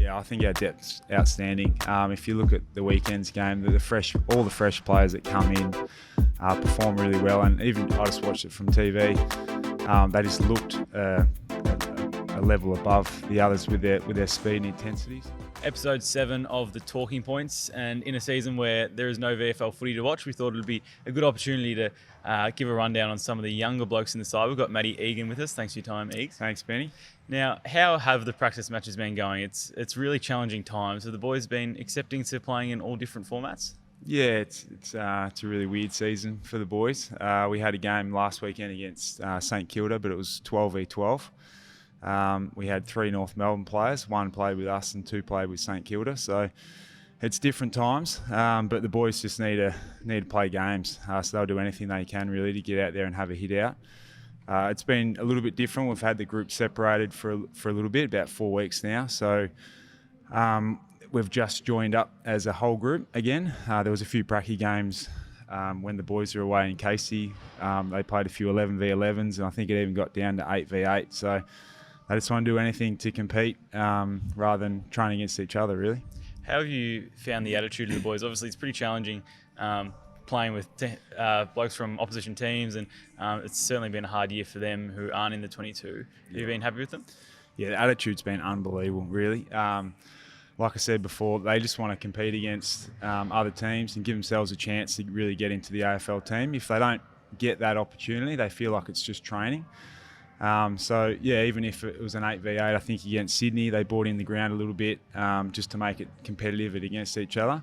Yeah, I think our depth's outstanding. If you look at the weekend's game, all the fresh players that come in perform really well, and even I just watched it from TV. They just looked a level above the others with their speed and intensities. Episode 7 of the Talking Points, and in a season where there is no VFL footy to watch, we thought it would be a good opportunity to give a rundown on some of the younger blokes in the side. We've got Matt Egan with us. Thanks for your time, Egs. Thanks, Benny. Now, how have the practice matches been going? It's really challenging times. Have the boys been accepting to playing in all different formats? Yeah, it's a really weird season for the boys. We had a game last weekend against St Kilda, but it was 12v12. We had 3 North Melbourne players. 1 played with us and 2 played with St Kilda. So it's different times, but the boys just need to play games. So they'll do anything they can really to get out there and have a hit out. It's been a little bit different. We've had the group separated for a little bit, about 4 weeks now. So we've just joined up as a whole group again. There was a few pracky games when the boys were away in Casey. They played a few 11v11s, and I think it even got down to 8v8. So they just want to do anything to compete rather than training against each other, really. How have you found the attitude of the boys? Obviously, it's pretty challenging playing with blokes from opposition teams, and it's certainly been a hard year for them who aren't in the 22. Have you been happy with them? Yeah, the attitude's been unbelievable, really. Like I said before, they just want to compete against other teams and give themselves a chance to really get into the AFL team. If they don't get that opportunity, they feel like it's just training. So, yeah, even if it was an 8v8, I think against Sydney, they brought in the ground a little bit just to make it competitive against each other.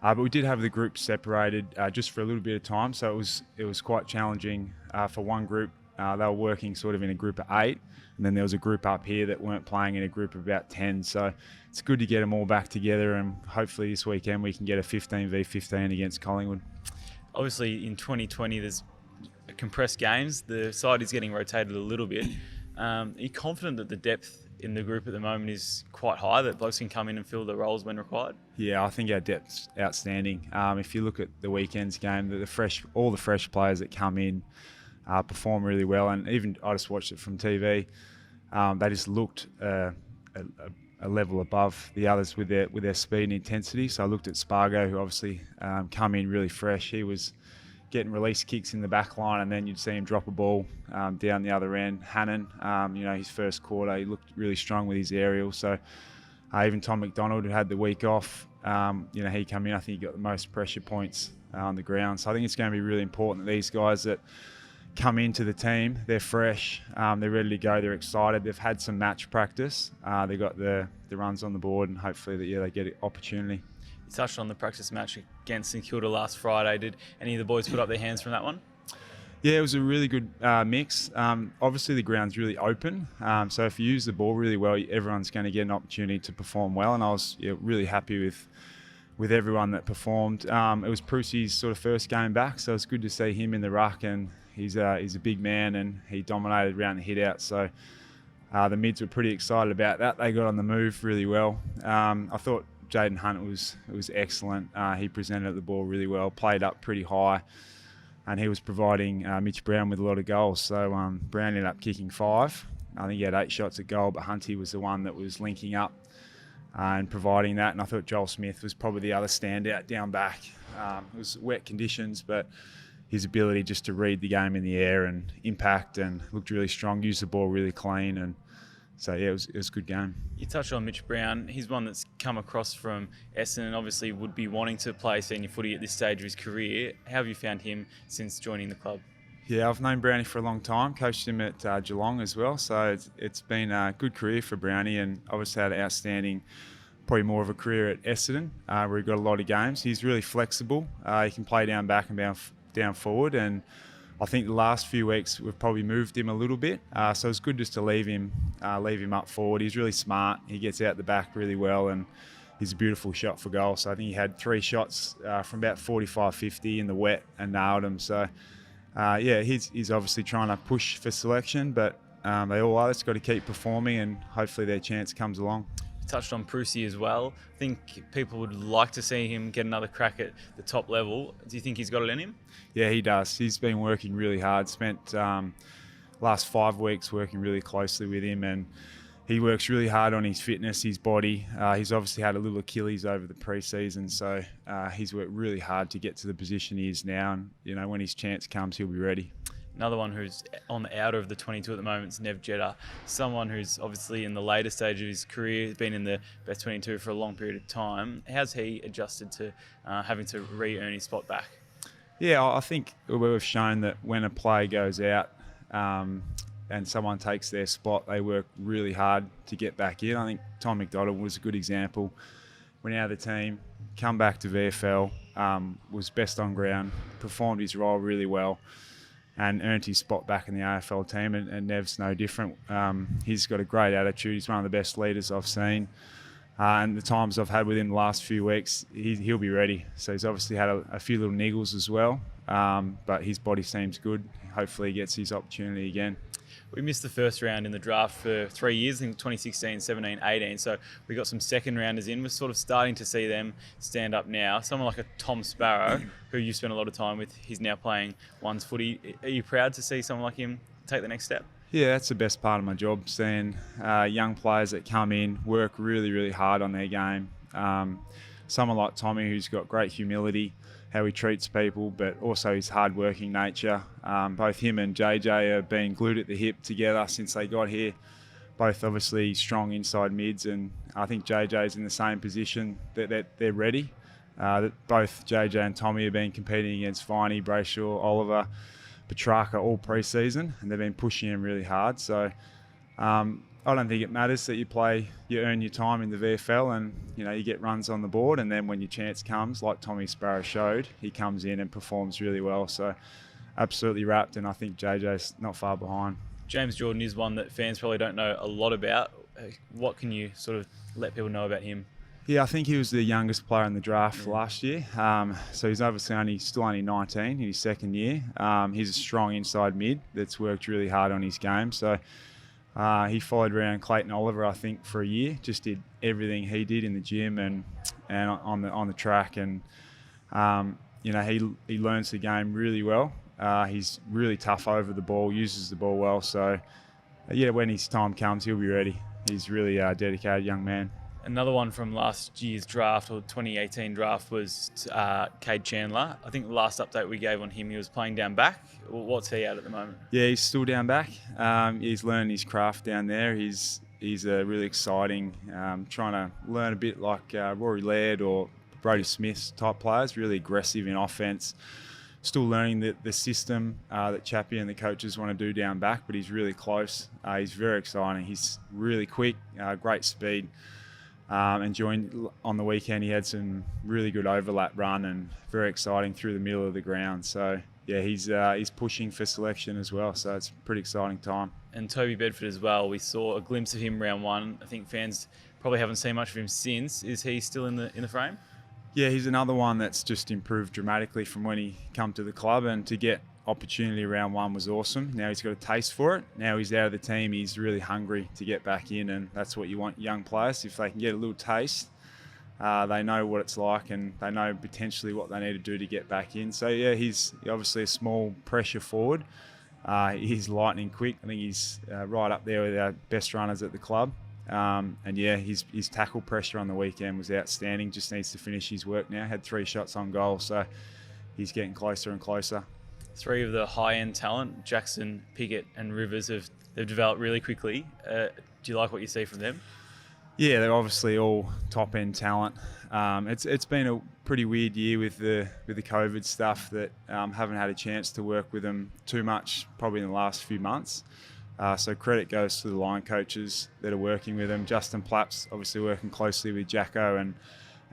But we did have the group separated just for a little bit of time, so it was quite challenging for one group. They were working sort of in a group of 8, and then there was a group up here that weren't playing in a group of about 10. So it's good to get them all back together, and hopefully this weekend we can get a 15v15 against Collingwood. Obviously, in 2020, there's compressed games. The side is getting rotated a little bit. Are you confident that the depth in the group at the moment is quite high, that blokes can come in and fill the roles when required? Yeah, I think our depth's outstanding. If you look at the weekend's game, all the fresh players that come in perform really well, and even I just watched it from TV. They just looked a level above the others with their speed and intensity. So I looked at Sparrow, who obviously come in really fresh. He was getting release kicks in the back line, and then you'd see him drop a ball down the other end. Hannon, his first quarter, he looked really strong with his aerial. So even Tom McDonald, who had the week off, he came in. I think he got the most pressure points on the ground. So I think it's going to be really important that these guys that come into the team, they're fresh, they're ready to go, they're excited, they've had some match practice, they got the runs on the board, and hopefully they get an opportunity. You touched on the practice match against St Kilda last Friday. Did any of the boys put up their hands from that one? Yeah, it was a really good mix. Obviously, the ground's really open, so if you use the ball really well, everyone's going to get an opportunity to perform well, and I was really happy with everyone that performed. It was Prussy's sort of first game back, so it's good to see him in the ruck, and he's a big man, and he dominated around the hit-out, so the mids were pretty excited about that. They got on the move really well. I thought Jaden Hunt was excellent. He presented the ball really well, played up pretty high, and he was providing Mitch Brown with a lot of goals. So Brown ended up kicking 5. I think he had 8 shots at goal, but Hunty was the one that was linking up and providing that. And I thought Joel Smith was probably the other standout down back. It was wet conditions, but his ability just to read the game in the air and impact, and looked really strong, used the ball really clean, and so, yeah, it was a good game. You touched on Mitch Brown. He's one that's come across from Essendon and obviously would be wanting to play senior footy at this stage of his career. How have you found him since joining the club? Yeah, I've known Brownie for a long time, coached him at Geelong as well. So it's been a good career for Brownie, and obviously had an outstanding, probably more of a career at Essendon, where he got a lot of games. He's really flexible. He can play down back and down forward, and I think the last few weeks we've probably moved him a little bit, so it's good just to leave him up forward. He's really smart. He gets out the back really well, and he's a beautiful shot for goal. So I think he had 3 shots from about 45-50 in the wet and nailed them. So he's obviously trying to push for selection, but they all are. It's got to keep performing, and hopefully their chance comes along. Touched on Prusy as well. I think people would like to see him get another crack at the top level. Do you think he's got it in him? Yeah, he does. He's been working really hard. Spent last 5 weeks working really closely with him, and he works really hard on his fitness, his body. He's obviously had a little Achilles over the pre-season, so he's worked really hard to get to the position he is now. And when his chance comes, he'll be ready. Another one who's on the outer of the 22 at the moment is Jetta. Someone who's obviously in the later stage of his career, been in the best 22 for a long period of time. How's he adjusted to having to re-earn his spot back? Yeah, I think we've shown that when a player goes out and someone takes their spot, they work really hard to get back in. I think Tom McDonald was a good example. Went out of the team, come back to VFL, was best on ground, performed his role really well, and earned his spot back in the AFL team, and Nev's no different. He's got a great attitude. He's one of the best leaders I've seen. And the times I've had with him the last few weeks, he'll be ready. So he's obviously had a few little niggles as well, but his body seems good. Hopefully he gets his opportunity again. We missed the first round in the draft for 3 years, in 2016, 17, 18. So we got some second rounders in. We're sort of starting to see them stand up now. Someone like a Tom Sparrow, who you spent a lot of time with, he's now playing ones footy. Are you proud to see someone like him take the next step? Yeah, that's the best part of my job, seeing young players that come in, work really, really hard on their game. Someone like Tommy, who's got great humility, how he treats people, but also his hard-working nature. Both him and JJ have been glued at the hip together since they got here. Both obviously strong inside mids, and I think JJ's in the same position that they're ready. Both JJ and Tommy have been competing against Viney, Brayshaw, Oliver, Petrarca all pre-season, and they've been pushing him really hard. So I don't think it matters that you earn your time in the VFL, and you get runs on the board, and then when your chance comes, like Tommy Sparrow showed, he comes in and performs really well. So absolutely wrapped, and I think JJ's not far behind. James Jordan is one that fans probably don't know a lot about. What can you sort of let people know about him? Yeah, I think he was the youngest player in the draft last year. So he's obviously still only 19 in his second year. He's a strong inside mid that's worked really hard on his game. So he followed around Clayton Oliver, I think, for a year. Just did everything he did in the gym and on the track, and he learns the game really well. He's really tough over the ball, uses the ball well. So when his time comes, he'll be ready. He's really a dedicated young man. Another one from last year's draft, or 2018 draft, was Cade Chandler. I think the last update we gave on him, he was playing down back. What's he at the moment? Yeah, he's still down back. He's learning his craft down there. He's really exciting, trying to learn a bit like Rory Laird or Brodie Smith type players, really aggressive in offence. Still learning the system that Chappie and the coaches want to do down back, but he's really close. He's very exciting. He's really quick, great speed. And joined on the weekend. He had some really good overlap run and very exciting through the middle of the ground. So yeah, he's pushing for selection as well. So it's a pretty exciting time. And Toby Bedford as well. We saw a glimpse of him round one. I think fans probably haven't seen much of him since. Is he still in the frame? Yeah, he's another one that's just improved dramatically from when he come to the club, and to get opportunity round one was awesome. Now he's got a taste for it. Now he's out of the team, he's really hungry to get back in, and that's what you want young players. If they can get a little taste, they know what it's like, and they know potentially what they need to do to get back in. So yeah, he's obviously a small pressure forward. He's lightning quick. I think he's right up there with our best runners at the club. And yeah, his tackle pressure on the weekend was outstanding. Just needs to finish his work now. Had 3 shots on goal, so he's getting closer and closer. 3 of the high-end talent, Jackson, Pigott and Rivers, they've developed really quickly. Do you like what you see from them? Yeah, they're obviously all top-end talent. It's been a pretty weird year with the COVID stuff that haven't had a chance to work with them too much probably in the last few months. So credit goes to the line coaches that are working with them. Justin Plapp's obviously working closely with Jacko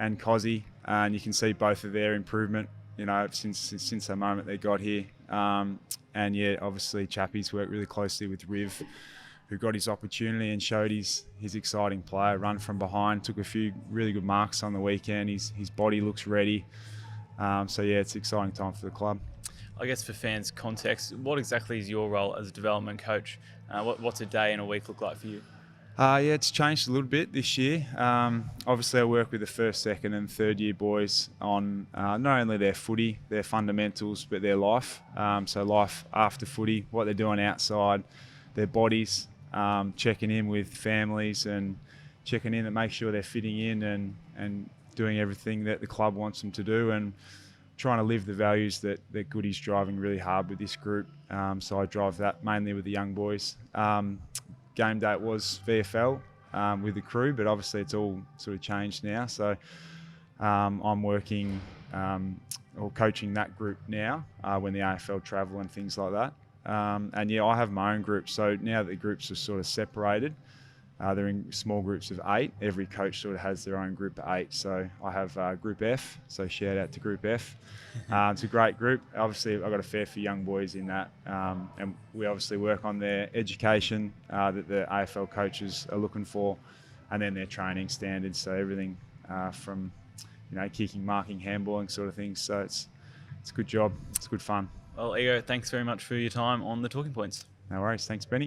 and Cozzy, and you can see both of their improvement since the moment they got here. And yeah, obviously Chappie's worked really closely with Riv, who got his opportunity and showed his exciting play. Run from behind, took a few really good marks on the weekend. His body looks ready. So yeah, it's an exciting time for the club. I guess for fans' context, what exactly is your role as a development coach? What's a day and a week look like for you? Yeah, it's changed a little bit this year. Obviously, I work with the first, second and third year boys on not only their footy, their fundamentals, but their life. So life after footy, what they're doing outside, their bodies, checking in with families and checking in to make sure they're fitting in and doing everything that the club wants them to do, and trying to live the values that Goody's driving really hard with this group. So I drive that mainly with the young boys. Game day was VFL with the crew, but obviously it's all sort of changed now. So I'm working or coaching that group now when the AFL travel and things like that. And yeah, I have my own group. So now that the groups are sort of separated, they're in small groups of 8. Every coach sort of has their own group of 8. So I have Group F. So shout out to Group F. It's a great group. Obviously, I've got a fair few young boys in that. And we obviously work on their education that the AFL coaches are looking for, and then their training standards. So everything from, kicking, marking, handballing sort of things. So it's a good job. It's good fun. Well, Ego, thanks very much for your time on the Talking Points. No worries. Thanks, Benny.